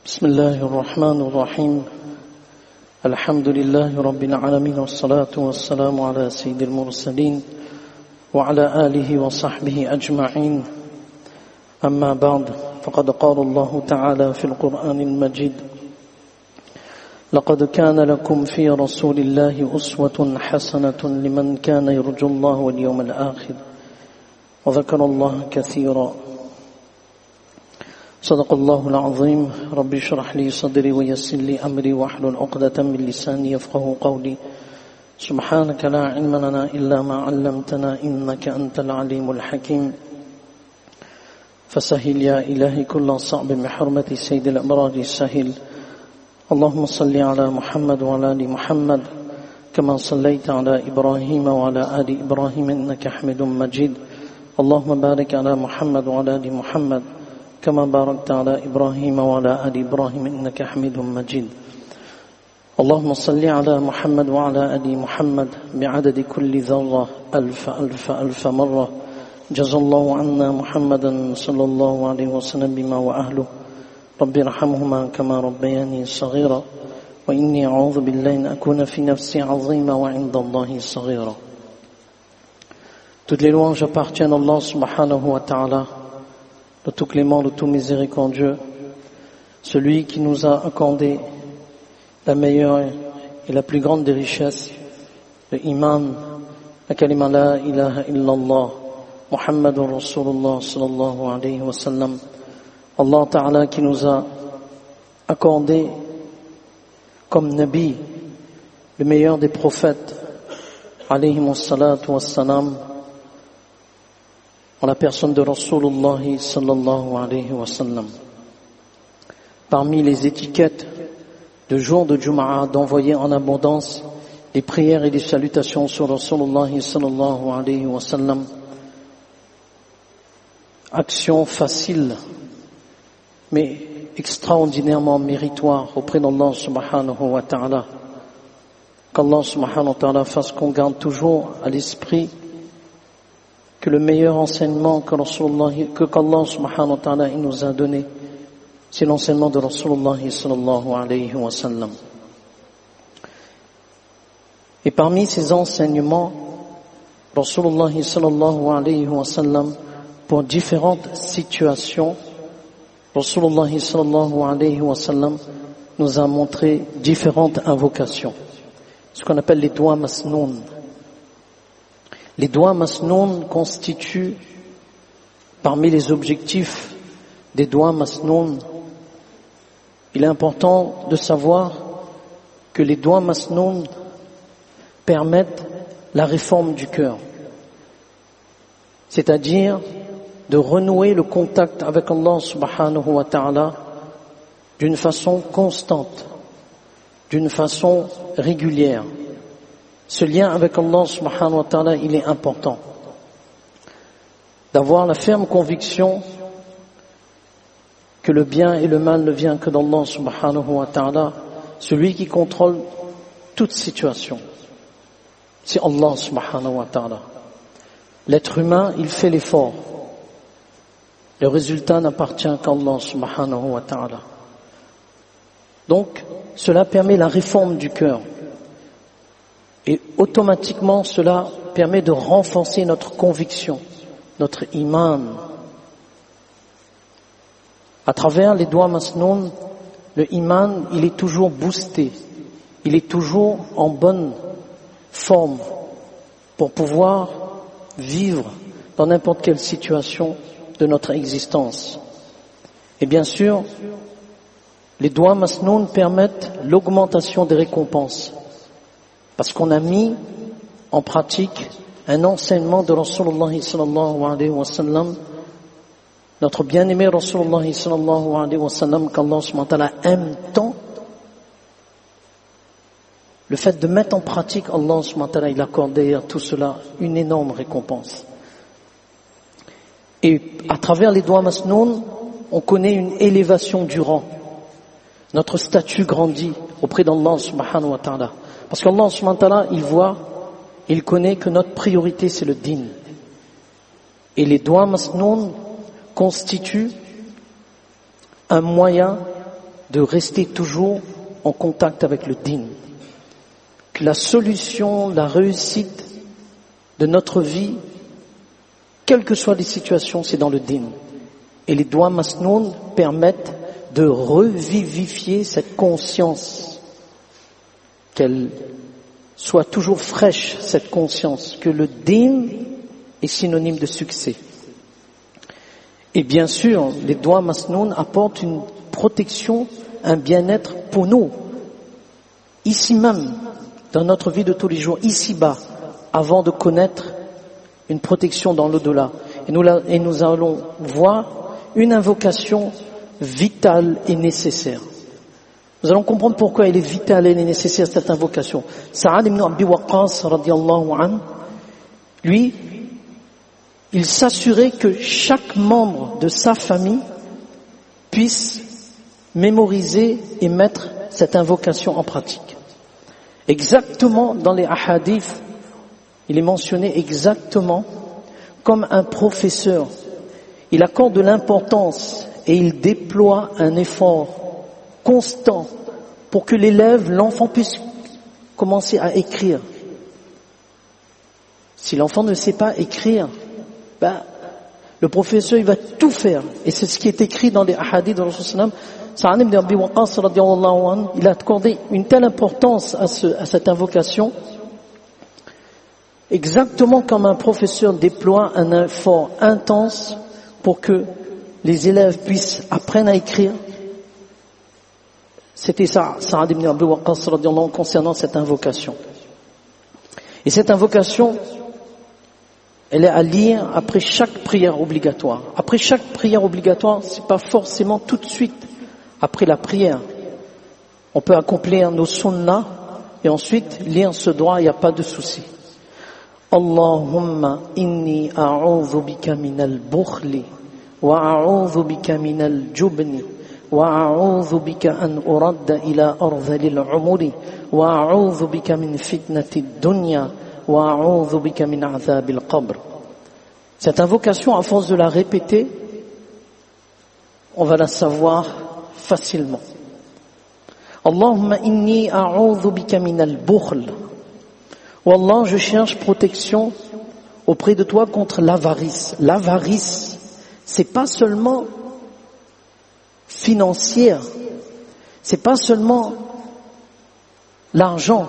بسم الله الرحمن الرحيم الحمد لله رب العالمين والصلاة والسلام على سيد المرسلين وعلى آله وصحبه أجمعين أما بعد فقد قال الله تعالى في القرآن المجيد لقد كان لكم في رسول الله أسوة حسنة لمن كان يرجو الله واليوم الآخر وذكر الله كثيرا صدق الله العظيم ربي اشرح لي صدري ويسر لي أمري واحلل عقدة من لساني يفقهوا قولي سبحانك لا علم لنا إلا ما علمتنا إنك أنت العليم الحكيم فسهل يا إلهي كل صعب بحرمة سيد الأبرار سهل اللهم صل على محمد وعلى آل محمد كما صليت على إبراهيم وعلى آل إبراهيم إنك حميد مجيد اللهم بارك على محمد وعلى آل محمد كما باركت على إبراهيم وعلى آل إبراهيم إنك حميد مجيد اللهم صل على محمد وعلى آل محمد بعدد كل ذرة ألف ألف ألف مرة جزا الله عنا محمدا صلى الله عليه وسلم بما وأهله رب ارحمهما كما ربياني صغيرا وإني أعوذ بالله أن أكون في نفسي عظيما وعند الله صغيرا. Toutes les louanges appartiennent à Allah subhanahu wa ta'ala, le tout clément, le tout miséricordieux, celui qui nous a accordé la meilleure et la plus grande des richesses, le iman, la kalima la ilaha illallah, Muhammadur Rasulullah sallallahu alayhi wa sallam. Allah Ta'ala qui nous a accordé comme Nabi, le meilleur des prophètes, alayhi wa salatu wa salam, en la personne de Rasulullah sallallahu alayhi wa sallam. Parmi les étiquettes de jour de Jumu'ah, d'envoyer en abondance les prières et les salutations sur Rasulullah sallallahu alayhi wa sallam, action facile mais extraordinairement méritoire auprès d'Allah subhanahu wa ta'ala. Qu'Allah subhanahu wa ta'ala fasse qu'on garde toujours à l'esprit que le meilleur enseignement qu'Allah subhanahu wa ta'ala il nous a donné, c'est l'enseignement de Rasulullah sallallahu alayhi wa sallam. Et parmi ces enseignements, Rasulullah sallallahu alayhi wa sallam, pour différentes situations, Rasulullah sallallahu alayhi wa sallam nous a montré différentes invocations, ce qu'on appelle les doigts masnoun. Les doigts masnoun constituent, parmi les objectifs des doigts masnoun, il est important de savoir que les doigts masnoun permettent la réforme du cœur, c'est-à-dire de renouer le contact avec Allah subhanahu wa ta'ala d'une façon constante, d'une façon régulière. Ce lien avec Allah subhanahu wa ta'ala, il est important. D'avoir la ferme conviction que le bien et le mal ne viennent que d'Allah subhanahu wa ta'ala, celui qui contrôle toute situation. C'est Allah subhanahu wa ta'ala. L'être humain, il fait l'effort. Le résultat n'appartient qu'à Allah subhanahu wa ta'ala. Donc, cela permet la réforme du cœur. Et automatiquement, cela permet de renforcer notre conviction, notre iman. À travers les doigts masnoun, le iman, il est toujours boosté. Il est toujours en bonne forme pour pouvoir vivre dans n'importe quelle situation de notre existence. Et bien sûr, les doigts masnoun permettent l'augmentation des récompenses. Parce qu'on a mis en pratique un enseignement de Rasulullah sallallahu alayhi wa sallam, notre bien-aimé Rasulullah sallallahu alayhi wa sallam, qu'Allah subhanahu wa ta'ala aime tant. Le fait de mettre en pratique, Allah subhanahu wa ta'ala, il accorde à tout cela une énorme récompense. Et à travers les doigts masnoun, on connaît une élévation du rang. Notre statut grandit auprès d'Allah subhanahu wa ta'ala. Parce qu'Allah subhanahu wa ta'ala, il voit, il connaît que notre priorité c'est le din. Et les doigts masnoun constituent un moyen de rester toujours en contact avec le din. Que la solution, la réussite de notre vie, quelles que soient les situations, c'est dans le din. Et les doigts masnoun permettent de revivifier cette conscience, qu'elle soit toujours fraîche, cette conscience, que le din est synonyme de succès. Et bien sûr, les doigts masnoun apportent une protection, un bien-être pour nous, ici même, dans notre vie de tous les jours, ici-bas, avant de connaître une protection dans l'au-delà. Et nous allons voir une invocation vitale et nécessaire. Nous allons comprendre pourquoi elle est vitale et nécessaire, cette invocation. Sa'ad ibn Abi Waqqas, radiyallahu anhu, lui, il s'assurait que chaque membre de sa famille puisse mémoriser et mettre cette invocation en pratique. Exactement dans les ahadiths, il est mentionné exactement comme un professeur. Il accorde de l'importance et il déploie un effort constant pour que l'élève, l'enfant puisse commencer à écrire. Si l'enfant ne sait pas écrire, le professeur il va tout faire. Et c'est ce qui est écrit dans les ahadiths de Rasul. Sa'ad ibn Abi Waqqas, radiyallahu anhu, il a accordé une telle importance à cette invocation, exactement comme un professeur déploie un effort intense pour que les élèves puissent apprendre à écrire. C'était ça, Sa'ad ibn Abi Waqqas, radiyallahu anhu, concernant cette invocation. Et cette invocation, elle est à lire après chaque prière obligatoire. Après chaque prière obligatoire, c'est pas forcément tout de suite après la prière. On peut accomplir nos sunnahs et ensuite lire ce droit, il n'y a pas de souci. Allahumma inni a'udhu bika minal bukhli wa a'udhu bika minal jubni wa a'udhu bika an uradda ila ardhalil umuri wa a'udhu bika min fitnati dunya wa a'udhu bika min azabil qabr. Cette invocation, à force de la répéter, on va la savoir facilement. Allahumma inni a'udhu bika minal bukhl. Oh Allah, je cherche protection auprès de toi contre l'avarice. L'avarice, c'est pas seulement financière, c'est pas seulement l'argent.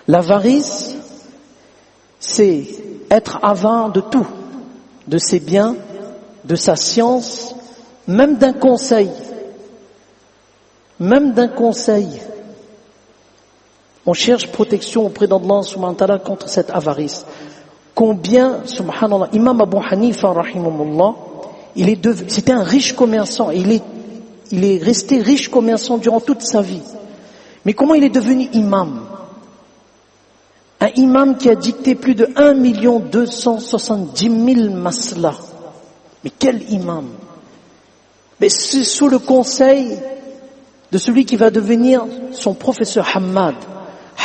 L'avarice, c'est être avare de tout, de ses biens, de sa science, même d'un conseil. Même d'un conseil. On cherche protection auprès d'Allah subhanahu wa ta'ala contre cette avarice. Combien, subhanallah, Imam Abu Hanifa, rahimahullah, c'était un riche commerçant, il est resté riche commerçant durant toute sa vie. Mais comment il est devenu imam? Un imam qui a dicté plus de 1 270 000 masla. Mais quel imam? Mais c'est sous le conseil de celui qui va devenir son professeur Hammad.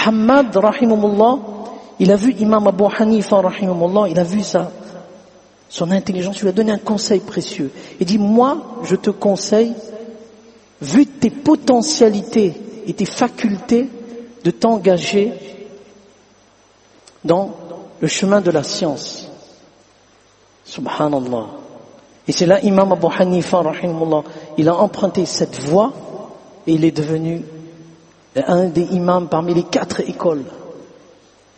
Hammad, rahimahullah, il a vu Imam Abu Hanifa, rahimahullah, il a vu son intelligence, il lui a donné un conseil précieux. Il dit, moi, je te conseille, vu tes potentialités et tes facultés, de t'engager dans le chemin de la science. Subhanallah. Et c'est là, Imam Abu Hanifa, rahimahullah, il a emprunté cette voie et il est devenu un des imams parmi les 4 écoles.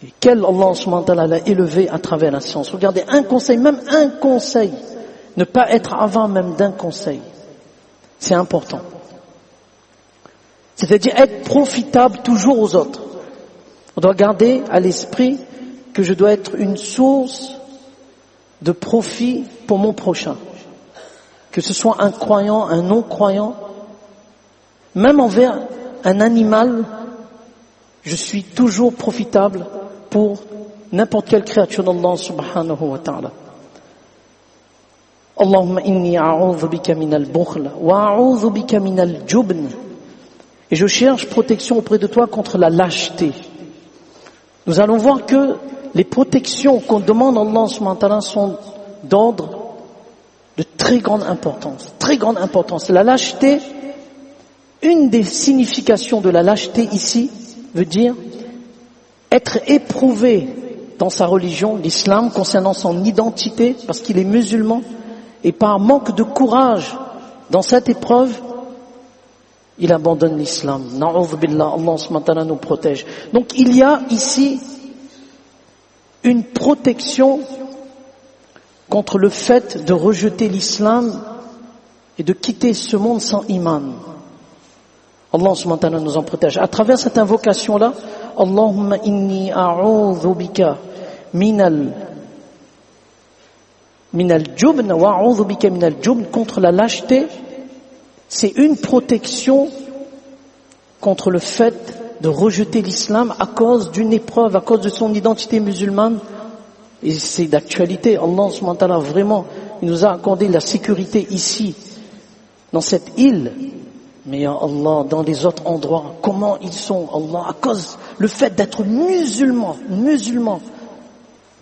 Et quel Allah subhanahu wa ta'ala l'a élevé à travers la science. Regardez, un conseil, même un conseil, ne pas être avant même d'un conseil, c'est important. C'est-à-dire être profitable toujours aux autres. On doit garder à l'esprit que je dois être une source de profit pour mon prochain. Que ce soit un croyant, un non-croyant, même envers un animal, je suis toujours profitable pour n'importe quelle créature d'Allah subhanahu wa ta'ala. Allahumma inni a'udhu bika minal bukhl wa a'udhu bika minal jubn. Et je cherche protection auprès de toi contre la lâcheté. Nous allons voir que les protections qu'on demande à Allah subhanahu wa ta'ala sont d'ordre de très grande importance. Très grande importance. La lâcheté, Une des significations de la lâcheté ici veut dire être éprouvé dans sa religion, l'islam, concernant son identité, parce qu'il est musulman, et par manque de courage dans cette épreuve, il abandonne l'islam. Na'udhu billah, Allah subhanahu wa ta'ala nous protège. Donc il y a ici une protection contre le fait de rejeter l'islam et de quitter ce monde sans iman. Allah subhanahu wa ta'ala nous en protège. À travers cette invocation-là, Allahumma inni a'udhu bika minal jubn wa a'udhu bika minal jubn, contre la lâcheté, c'est une protection contre le fait de rejeter l'islam à cause d'une épreuve, à cause de son identité musulmane. Et c'est d'actualité. Allah subhanahu wa ta'ala vraiment, il nous a accordé la sécurité ici, dans cette île. Mais ya Allah, dans les autres endroits, comment ils sont, Allah, à cause le fait d'être musulman,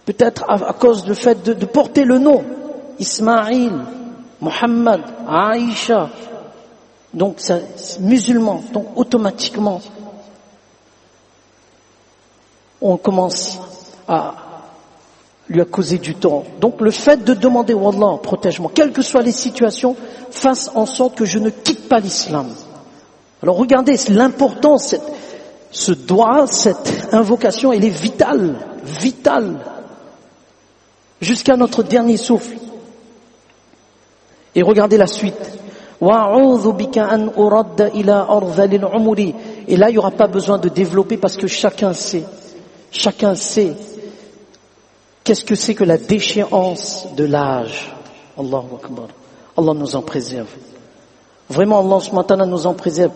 peut-être à cause du fait de porter le nom, Ismaïl, Mohammed, Aïcha, donc c'est musulman, donc automatiquement, on commence à lui causer du tort. Donc le fait de demander, Wallah, protège-moi, quelles que soient les situations, fasse en sorte que je ne quitte pas l'islam. Alors regardez l'importance, ce doigt, cette invocation, elle est vitale, jusqu'à notre dernier souffle. Et regardez la suite. Et là, il n'y aura pas besoin de développer parce que chacun sait qu'est-ce que c'est que la déchéance de l'âge. Allahu Akbar. Allah nous en préserve. Vraiment, Allah subhanahu wa ta'ala nous en préserve.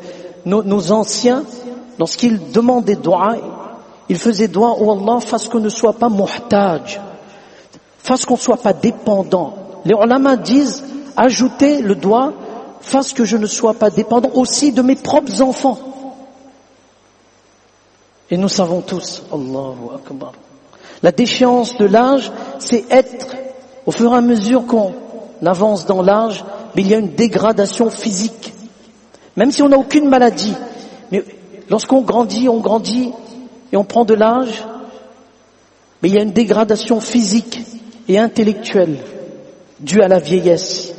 Nos anciens, lorsqu'ils demandaient doua, ils faisaient doua où Allah fasse qu'on ne soit pas muhtaj, fasse qu'on ne soit pas dépendant. Les ulama disent, ajoutez le doua, fasse que je ne sois pas dépendant aussi de mes propres enfants. Et nous savons tous, Allahu Akbar. La déchéance de l'âge, c'est être, au fur et à mesure qu'on avance dans l'âge, mais il y a une dégradation physique. Même si on n'a aucune maladie, mais lorsqu'on grandit et on prend de l'âge, mais il y a une dégradation physique et intellectuelle due à la vieillesse.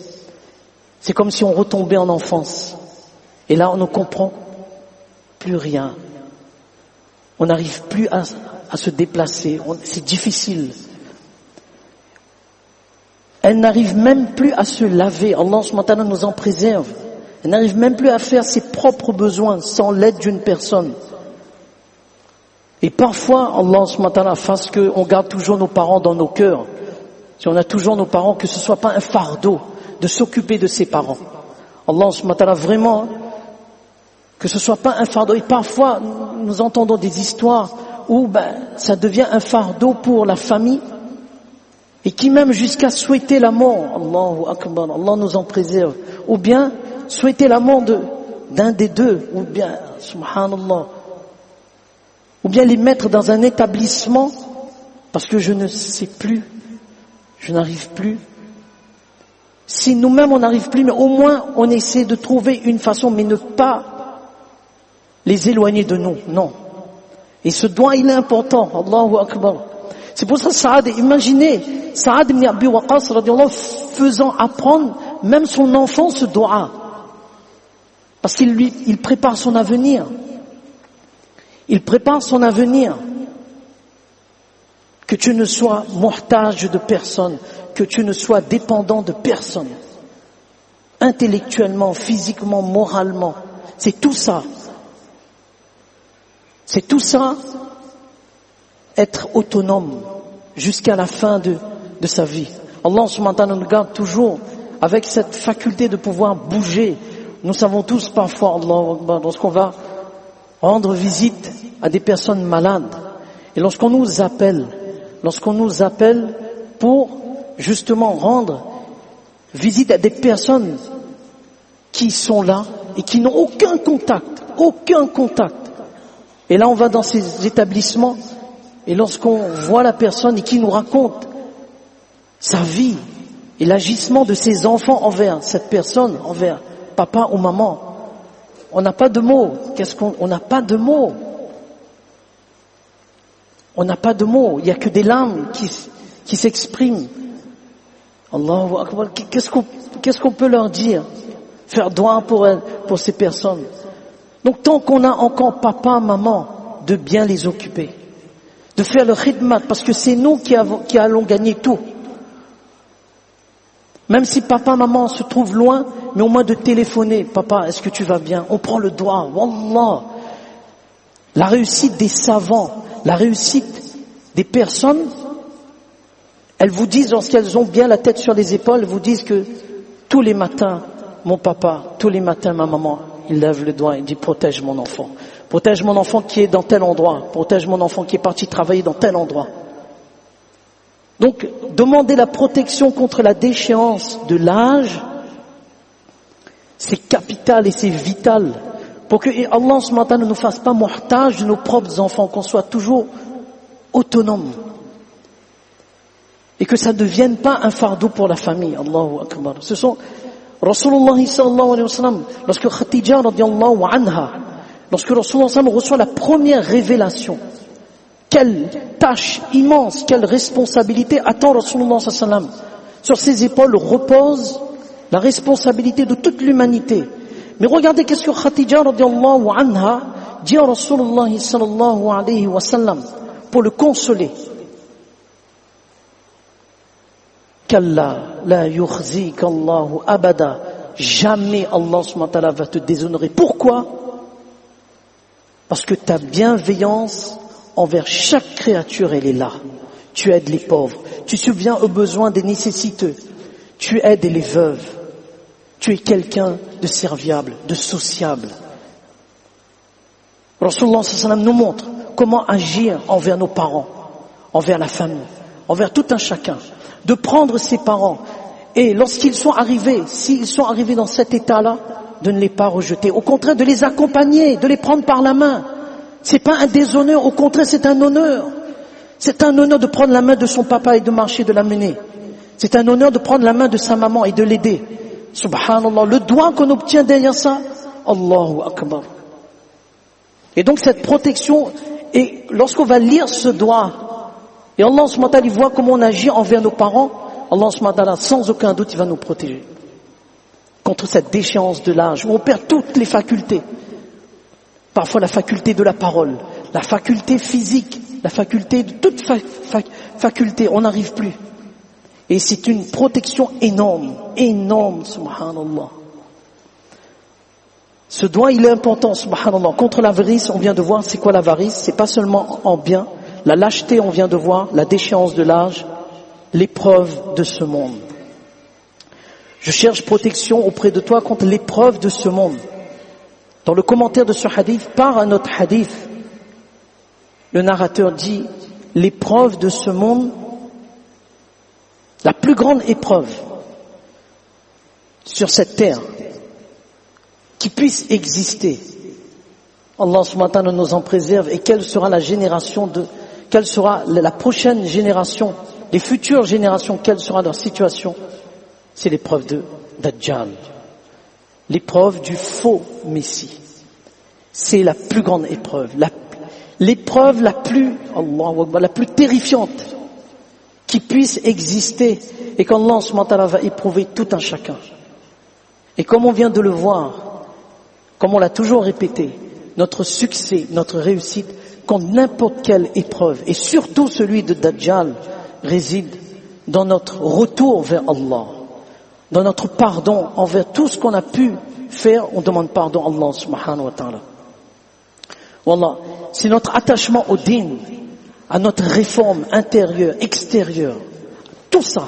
C'est comme si on retombait en enfance. Et là, on ne comprend plus rien. On n'arrive plus à se déplacer. C'est difficile. Elle n'arrive même plus à se laver. Allah subhanahu wa ta'ala nous en préserve. Elle n'arrive même plus à faire ses propres besoins sans l'aide d'une personne. Et parfois, Allah subhanahu wa ta'ala fasse qu'on garde toujours nos parents dans nos cœurs. Si on a toujours nos parents, que ce soit pas un fardeau de s'occuper de ses parents. Allah subhanahu wa ta'ala vraiment, que ce soit pas un fardeau. Et parfois, nous entendons des histoires où ça devient un fardeau pour la famille et qui même jusqu'à souhaiter la mort. Allahu Akbar, Allah nous en préserve. Ou bien souhaiter la mort d'un des deux, ou bien, subhanallah, ou bien les mettre dans un établissement parce que je ne sais plus, je n'arrive plus. Si nous-mêmes on n'arrive plus, mais au moins on essaie de trouver une façon, mais ne pas les éloigner de nous, non. Et ce doigt, il est important, Allahu Akbar. C'est pour ça, imaginez, Saad ibn Abi Waqqas, radiallahu, faisant apprendre même son enfant ce doigt. Parce qu'il prépare son avenir. Il prépare son avenir. Que tu ne sois muhtaj de personne, que tu ne sois dépendant de personne. Intellectuellement, physiquement, moralement. C'est tout ça. C'est tout ça, être autonome jusqu'à la fin de sa vie. Allah subhanahu wa ta'ala nous garde toujours avec cette faculté de pouvoir bouger. Nous savons tous parfois, lorsqu'on va rendre visite à des personnes malades, et lorsqu'on nous appelle pour justement rendre visite à des personnes qui sont là et qui n'ont aucun contact. Et là, on va dans ces établissements, et lorsqu'on voit la personne et qui nous raconte sa vie et l'agissement de ses enfants envers cette personne, envers papa ou maman, On n'a pas de mots. On n'a pas de mots. On n'a pas de mots. Il n'y a que des larmes qui s'expriment. Allahu Akbar. Qu'est-ce qu'on peut leur dire? Faire doigt pour ces personnes. Donc tant qu'on a encore papa, maman, de bien les occuper, de faire le khidmat, parce que c'est nous qui allons gagner tout. Même si papa, maman se trouvent loin, mais au moins de téléphoner, papa, est-ce que tu vas bien? On prend le doigt, wallah. La réussite des savants, la réussite des personnes, elles vous disent, lorsqu'elles ont bien la tête sur les épaules, elles vous disent que tous les matins, mon papa, tous les matins, ma maman, il lève le doigt et dit protège mon enfant. Protège mon enfant qui est dans tel endroit. Protège mon enfant qui est parti travailler dans tel endroit. Donc, demander la protection contre la déchéance de l'âge, c'est capital et c'est vital pour que Allah subhanahu wa ta'ala ne nous fasse pas muhtaj de nos propres enfants, qu'on soit toujours autonome. Et que ça ne devienne pas un fardeau pour la famille. Allahu Akbar. Ce sont Rasulullah sallallahu alayhi wa sallam, lorsque Khadija radiallahu anha, lorsque Rasulullah sallallahu alayhi wa sallam reçoit la première révélation, quelle tâche immense, quelle responsabilité attend Rasulullah sallallahu alayhi wa sallam. Sur ses épaules repose la responsabilité de toute l'humanité. Mais regardez qu'est-ce que Khadija radiallahu anha dit à Rasulullah sallallahu alayhi wa sallam pour le consoler. Kalla la yukhzika Allahu abada. Jamais Allah subhanahu wa ta'ala va te déshonorer. Pourquoi? Parce que ta bienveillance envers chaque créature, elle est là. Tu aides les pauvres. Tu subviens aux besoins des nécessiteux. Tu aides les veuves. Tu es quelqu'un de serviable, de sociable. Rasulullah sallallahu alayhi wa sallam nous montre comment agir envers nos parents, envers la famille, envers tout un chacun. De prendre ses parents et lorsqu'ils sont arrivés, s'ils sont arrivés dans cet état-là, de ne les pas rejeter. Au contraire, de les accompagner, de les prendre par la main. C'est pas un déshonneur, au contraire, c'est un honneur. C'est un honneur de prendre la main de son papa et de marcher, de l'amener. C'est un honneur de prendre la main de sa maman et de l'aider. Subhanallah, le doigt qu'on obtient derrière ça, Allahu Akbar. Et donc cette protection, et lorsqu'on va lire ce doigt, et Allah subhanahu wa ta'ala, il voit comment on agit envers nos parents, Allah subhanahu wa ta'ala, sans aucun doute, il va nous protéger contre cette déchéance de l'âge où on perd toutes les facultés. Parfois la faculté de la parole, la faculté physique, la faculté de toute faculté, on n'arrive plus. Et c'est une protection énorme, énorme, subhanallah. Ce doigt, il est important, subhanallah. Contre l'avarice, on vient de voir, c'est quoi l'avarice? C'est pas seulement en bien. La lâcheté, on vient de voir, la déchéance de l'âge, l'épreuve de ce monde. Je cherche protection auprès de toi contre l'épreuve de ce monde. Dans le commentaire de ce hadith, par un autre hadith, le narrateur dit, l'épreuve de ce monde, la plus grande épreuve sur cette terre qui puisse exister, Allah subhanahu wa ta'ala nous en préserve, et quelle sera quelle sera la prochaine génération, les futures générations, quelle sera leur situation? C'est l'épreuve de Dajjal, l'épreuve du faux Messie. C'est la plus grande épreuve, l'épreuve la plus terrifiante qui puisse exister, et qu'Allah subhanahu wa ta'ala va éprouver tout un chacun. Et comme on vient de le voir, comme on l'a toujours répété, notre succès, notre réussite, contre n'importe quelle épreuve, et surtout celui de Dajjal, réside dans notre retour vers Allah, dans notre pardon envers tout ce qu'on a pu faire. On demande pardon à Allah subhanahu wa ta'ala. Wallah, c'est notre attachement au din, à notre réforme intérieure, extérieure, tout ça.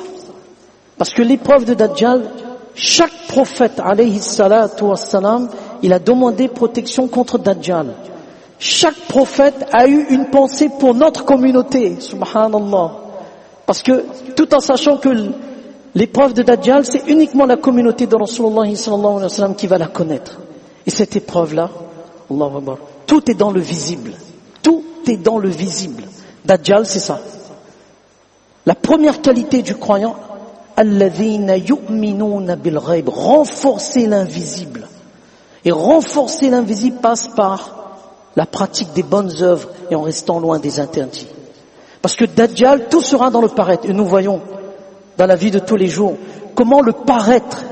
Parce que l'épreuve de Dajjal, chaque prophète, alayhi salatu wassalam, il a demandé protection contre Dajjal. Chaque prophète a eu une pensée pour notre communauté, subhanallah. Parce que, tout en sachant que l'épreuve de Dajjal, c'est uniquement la communauté de Rasulullah sallallahu alayhi wa sallam qui va la connaître. Et cette épreuve-là, Allahu Akbar, tout est dans le visible. Tout est dans le visible. Dajjal, c'est ça. La première qualité du croyant, alladhina yu'minuna bil ghaib, renforcer l'invisible. Et renforcer l'invisible passe par la pratique des bonnes œuvres et en restant loin des interdits. Parce que Dajjal, tout sera dans le paraître. Et nous voyons dans la vie de tous les jours comment le paraître,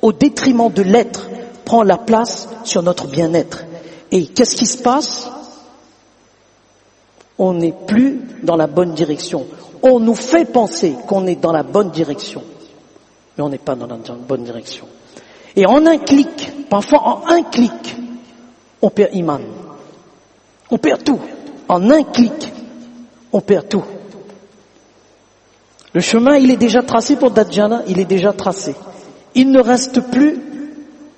au détriment de l'être, prend la place sur notre bien-être. Et qu'est-ce qui se passe? On n'est plus dans la bonne direction. On nous fait penser qu'on est dans la bonne direction, mais on n'est pas dans la bonne direction. Et en un clic, parfois en un clic, on perd iman. On perd tout. En un clic, on perd tout. Le chemin, il est déjà tracé pour Dajjal, il est déjà tracé. Il ne reste plus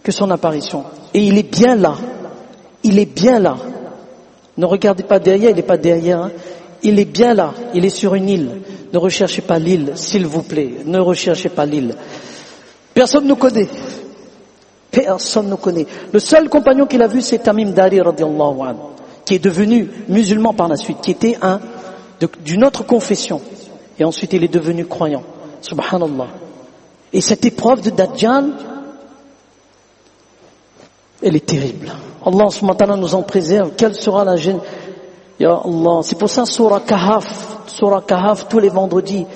que son apparition. Et il est bien là. Il est bien là. Ne regardez pas derrière, il n'est pas derrière. Hein. Il est bien là. Il est sur une île. Ne recherchez pas l'île, s'il vous plaît. Ne recherchez pas l'île. Personne ne nous connaît. Personne ne nous connaît. Le seul compagnon qu'il a vu, c'est Tamim Dari, radiallahu anhu, qui est devenu musulman par la suite, qui était d'une autre confession. Et ensuite, il est devenu croyant. Subhanallah. Et cette épreuve de Dajjal, elle est terrible. Allah subhanahu wa ta'ala nous en préserve. Quelle sera la gêne? Ya Allah. C'est pour ça, Surah Kahf, tous les vendredis,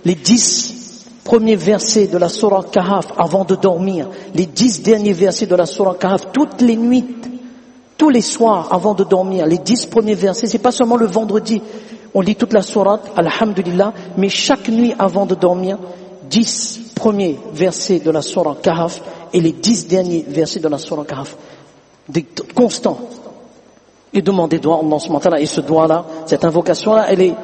les 10 premiers versets de la Surah Kahf avant de dormir, les 10 derniers versets de la Surah Kahf, toutes les nuits, tous les soirs avant de dormir, les 10 premiers versets, c'est pas seulement le vendredi, on lit toute la sourate, alhamdulillah, mais chaque nuit avant de dormir, 10 premiers versets de la Surah Kahf et les 10 derniers versets de la Surah Kahf, constants. Et demander doigt Allah subhanahu wa ta'ala, et ce doigt-là, cette invocation-là, elle est,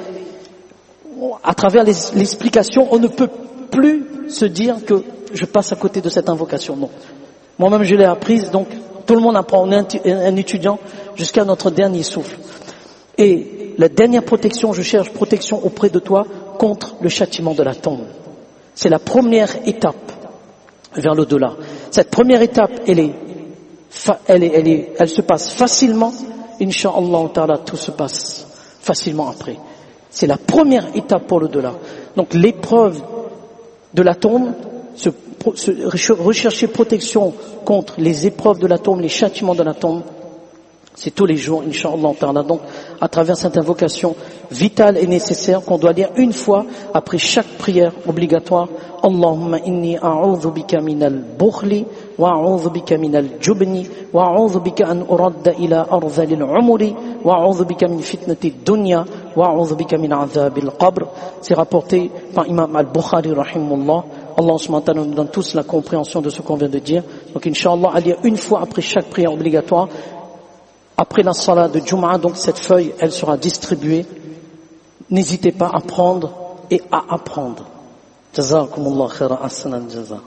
à travers l'explication, on ne peut plus se dire que je passe à côté de cette invocation, non. Moi-même je l'ai apprise, donc tout le monde apprend, on est un étudiant jusqu'à notre dernier souffle. Et la dernière protection, je cherche protection auprès de toi contre le châtiment de la tombe. C'est la première étape vers l'au-delà. Cette première étape, elle se passe facilement. Inch'Allah ta'ala, tout se passe facilement après. C'est la première étape pour l'au-delà. Donc l'épreuve de la tombe, rechercher protection contre les épreuves de la tombe, les châtiments de la tombe, c'est tous les jours, Inch'Allah ta'ala. Donc, à travers cette invocation vitale et nécessaire qu'on doit lire une fois après chaque prière obligatoire. Allahumma inni a'udhu bika minal bukhli wa a'udhu bika minal jubni wa a'udhu bika an uradda ila arzalil umri wa a'udhu bika min fitnati dunya wa a'udhu bika min azabil qabr. C'est rapporté par Imam al-Bukhari rahimahullah. Allah subhanahu wa ta'ala nous donne tous la compréhension de ce qu'on vient de dire. Donc, Inch'Allah, à lire une fois après chaque prière obligatoire. Après la salat de Jum'a, donc cette feuille, elle sera distribuée. N'hésitez pas à prendre et à apprendre. Jazakumullah khairan, ahsanal jaza.